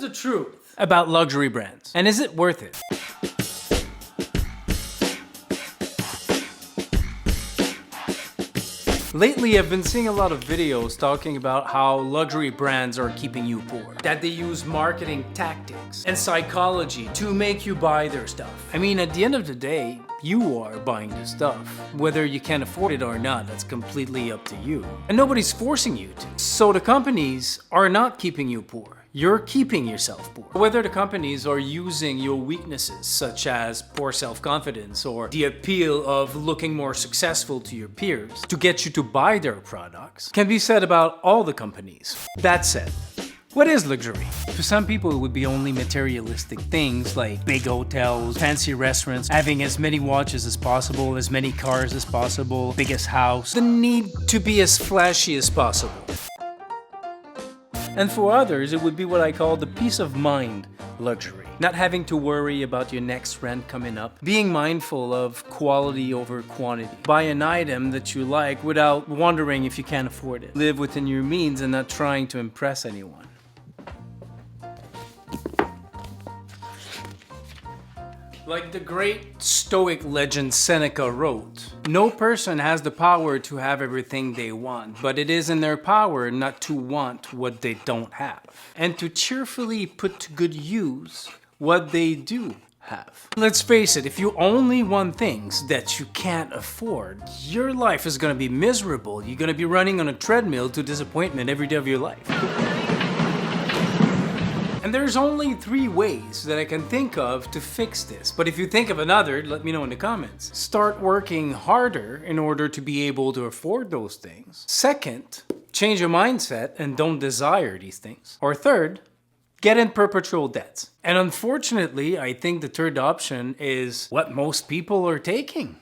the truth about luxury brands? And is it worth it? Lately, I've been seeing a lot of videos talking about how luxury brands are keeping you poor. That they use marketing tactics and psychology to make you buy their stuff. I mean, at the end of the day, you are buying the stuff. Whether you can afford it or not, that's completely up to you. And nobody's forcing you to. So the companies are not keeping you poor. You're keeping yourself poor. Whether the companies are using your weaknesses, such as poor self-confidence or the appeal of looking more successful to your peers, to get you to buy their products, can be said about all the companies. That said, what is luxury? For some people, it would be only materialistic things like big hotels, fancy restaurants, having as many watches as possible, as many cars as possible, biggest house, the need to be as flashy as possible. And for others, it would be what I call the peace of mind luxury. Not having to worry about your next rent coming up. Being mindful of quality over quantity. Buy an item that you like without wondering if you can afford it. Live within your means and not trying to impress anyone. Like the great Stoic legend Seneca wrote, "No person has the power to have everything they want, but it is in their power not to want what they don't have, and to cheerfully put to good use what they do have." Let's face it, if you only want things that you can't afford, your life is gonna be miserable. You're gonna be running on a treadmill to disappointment every day of your life. And there's only 3 ways that I can think of to fix this. But if you think of another, let me know in the comments. Start working harder in order to be able to afford those things. Second, change your mindset and don't desire these things. Or third, get in perpetual debts. And unfortunately, I think the third option is what most people are taking.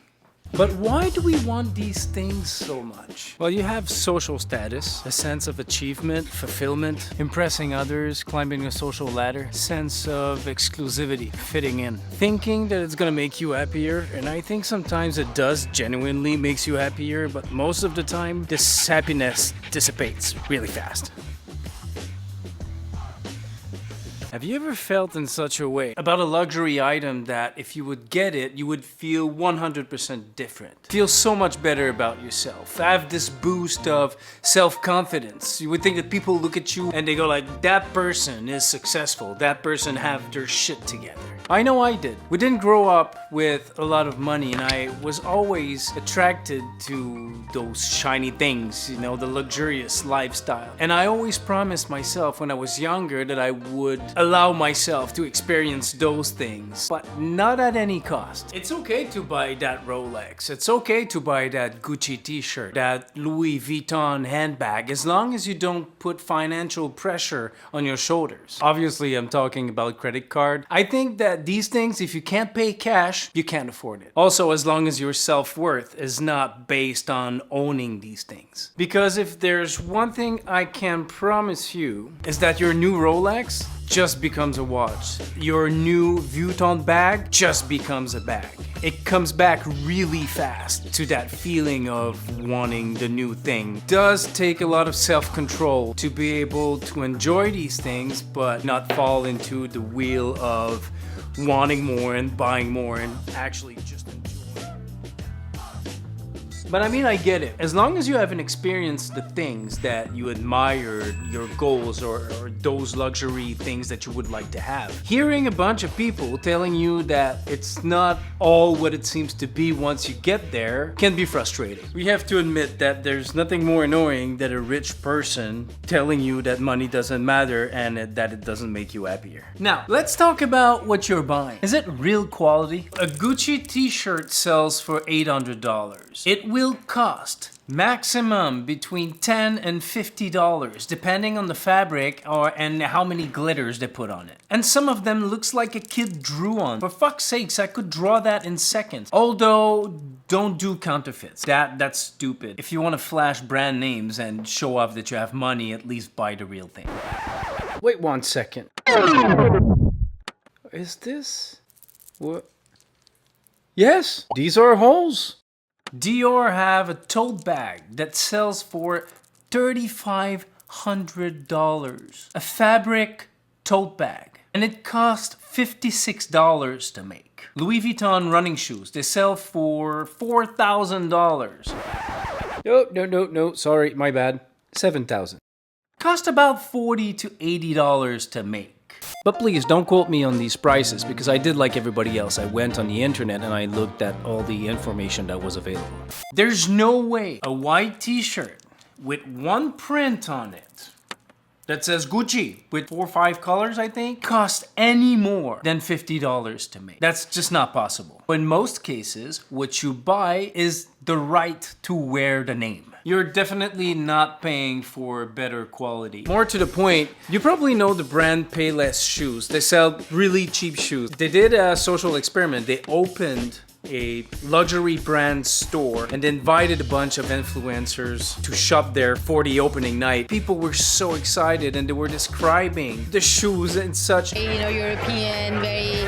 But why do we want these things so much? Well, you have social status, a sense of achievement, fulfillment, impressing others, climbing a social ladder, sense of exclusivity, fitting in, thinking that it's gonna make you happier, and I think sometimes it does genuinely makes you happier, but most of the time, this happiness dissipates really fast. Have you ever felt in such a way about a luxury item that if you would get it, you would feel 100% different? Feel so much better about yourself. Have this boost of self-confidence. You would think that people look at you and they go like, that person is successful. That person have their shit together. I know I did. We didn't grow up with a lot of money and I was always attracted to those shiny things, you know, the luxurious lifestyle. And I always promised myself when I was younger that I would allow myself to experience those things, but not at any cost. It's okay to buy that Rolex. It's okay to buy that Gucci t-shirt, that Louis Vuitton handbag, as long as you don't put financial pressure on your shoulders. Obviously, I'm talking about credit card. I think that these things, if you can't pay cash, you can't afford it. Also, as long as your self-worth is not based on owning these things. Because if there's one thing I can promise you, is that your new Rolex just becomes a watch. Your new Vuitton bag just becomes a bag. It comes back really fast to that feeling of wanting the new thing. It does take a lot of self-control to be able to enjoy these things, but not fall into the wheel of wanting more and buying more and actually just enjoying. But I mean, I get it. As long as you haven't experienced the things that you admire, your goals, or those luxury things that you would like to have, hearing a bunch of people telling you that it's not all what it seems to be once you get there can be frustrating. We have to admit that there's nothing more annoying than a rich person telling you that money doesn't matter and that it doesn't make you happier. Now, let's talk about what you're buying. Is it real quality? A Gucci t-shirt sells for $800. It will cost maximum between $10 and $50 depending on the fabric and how many glitters they put on it. And some of them looks like a kid drew on. For fuck's sakes, I could draw that in seconds. Although, don't do counterfeits. That's stupid. If you want to flash brand names and show off that you have money, at least buy the real thing. Wait 1 second. Is this what? Yes, these are holes. Dior have a tote bag that sells for $3,500. A fabric tote bag. And it cost $56 to make. Louis Vuitton running shoes, they sell for $4,000. No, sorry, my bad. $7,000. Cost about $40 to $80 to make. But please don't quote me on these prices because I did like everybody else. I went on the internet and I looked at all the information that was available. There's no way a white t-shirt with one print on it that says Gucci with 4 or 5 colors, I think, cost any more than $50 to make. That's just not possible. In most cases, what you buy is the right to wear the name. You're definitely not paying for better quality. More to the point, you probably know the brand Payless shoes. They sell really cheap shoes. They did a social experiment. They opened a luxury brand store and invited a bunch of influencers to shop there for the opening night. People were so excited and they were describing the shoes in such, European, very,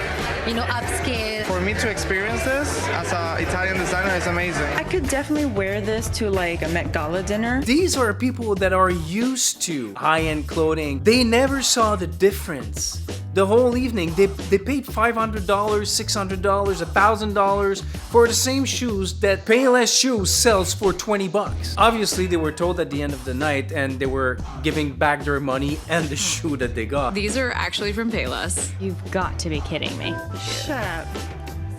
upscale. For me to experience this as an Italian designer is amazing. I could definitely wear this to like a Met Gala dinner. These are people that are used to high-end clothing. They never saw the difference. The whole evening, they paid $500, $600, $1,000 for the same shoes that Payless Shoes sells for 20 bucks. Obviously, they were told at the end of the night and they were giving back their money and the shoe that they got. These are actually from Payless. You've got to be kidding me. Shut up.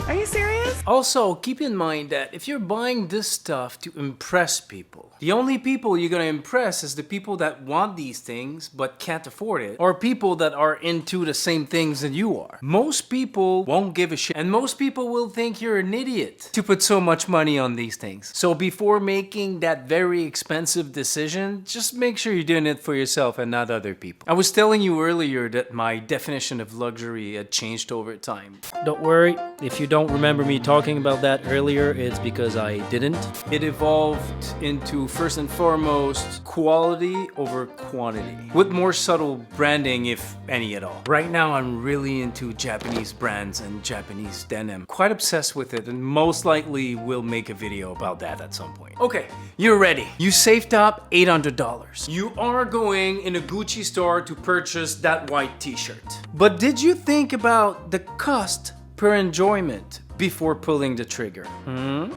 Are you serious? Also, keep in mind that if you're buying this stuff to impress people, the only people you're gonna impress is the people that want these things but can't afford it, or people that are into the same things that you are. Most people won't give a shit, and most people will think you're an idiot to put so much money on these things. So before making that very expensive decision, just make sure you're doing it for yourself and not other people. I was telling you earlier that my definition of luxury had changed over time. Don't worry, if you don't remember me talking about that earlier, it's because I didn't. It evolved into, first and foremost, quality over quantity, with more subtle branding, if any at all. Right now, I'm really into Japanese brands and Japanese denim. Quite obsessed with it, and most likely will make a video about that at some point. Okay, you're ready. You saved up $800. You are going in a Gucci store to purchase that white t-shirt. But did you think about the cost per enjoyment before pulling the trigger?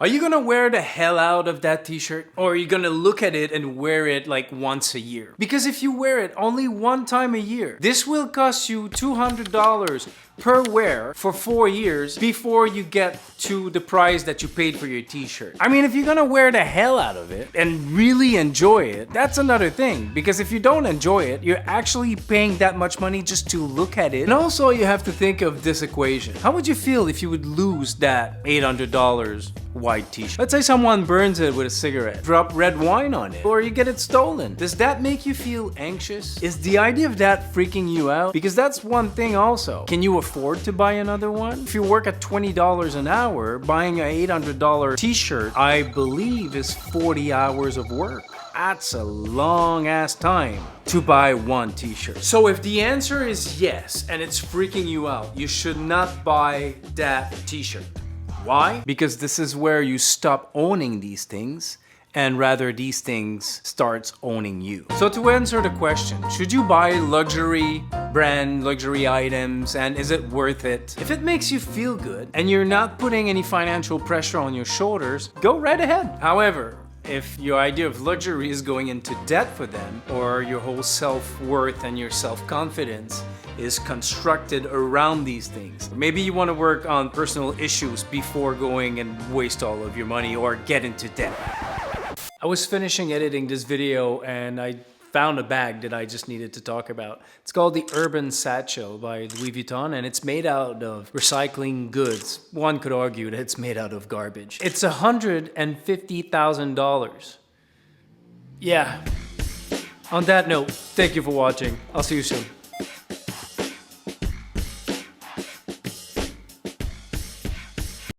Are you gonna wear the hell out of that t-shirt? Or are you gonna look at it and wear it like once a year? Because if you wear it only one time a year, this will cost you $200 per wear for 4 years before you get to the price that you paid for your t-shirt. I mean, if you're gonna wear the hell out of it and really enjoy it, that's another thing. Because if you don't enjoy it, you're actually paying that much money just to look at it. And also you have to think of this equation. How would you feel if you would lose that $800 white t-shirt? Let's say someone burns it with a cigarette, drop red wine on it, or you get it stolen. Does that make you feel anxious? Is the idea of that freaking you out? Because that's one thing also. Can you afford to buy another one? If you work at $20 an hour, buying an $800 t-shirt, I believe, is 40 hours of work. That's a long ass time to buy one t-shirt. So if the answer is yes, and it's freaking you out, you should not buy that t-shirt. Why? Because this is where you stop owning these things and rather these things starts owning you. So to answer the question, should you buy luxury brand, luxury items, and is it worth it? If it makes you feel good and you're not putting any financial pressure on your shoulders, go right ahead. However, if your idea of luxury is going into debt for them, or your whole self-worth and your self-confidence is constructed around these things, maybe you want to work on personal issues before going and waste all of your money or get into debt. I was finishing editing this video and I found a bag that I just needed to talk about. It's called the Urban Satchel by Louis Vuitton, and it's made out of recycling goods. One could argue that it's made out of garbage. It's $150,000. Yeah. On that note, thank you for watching. I'll see you soon.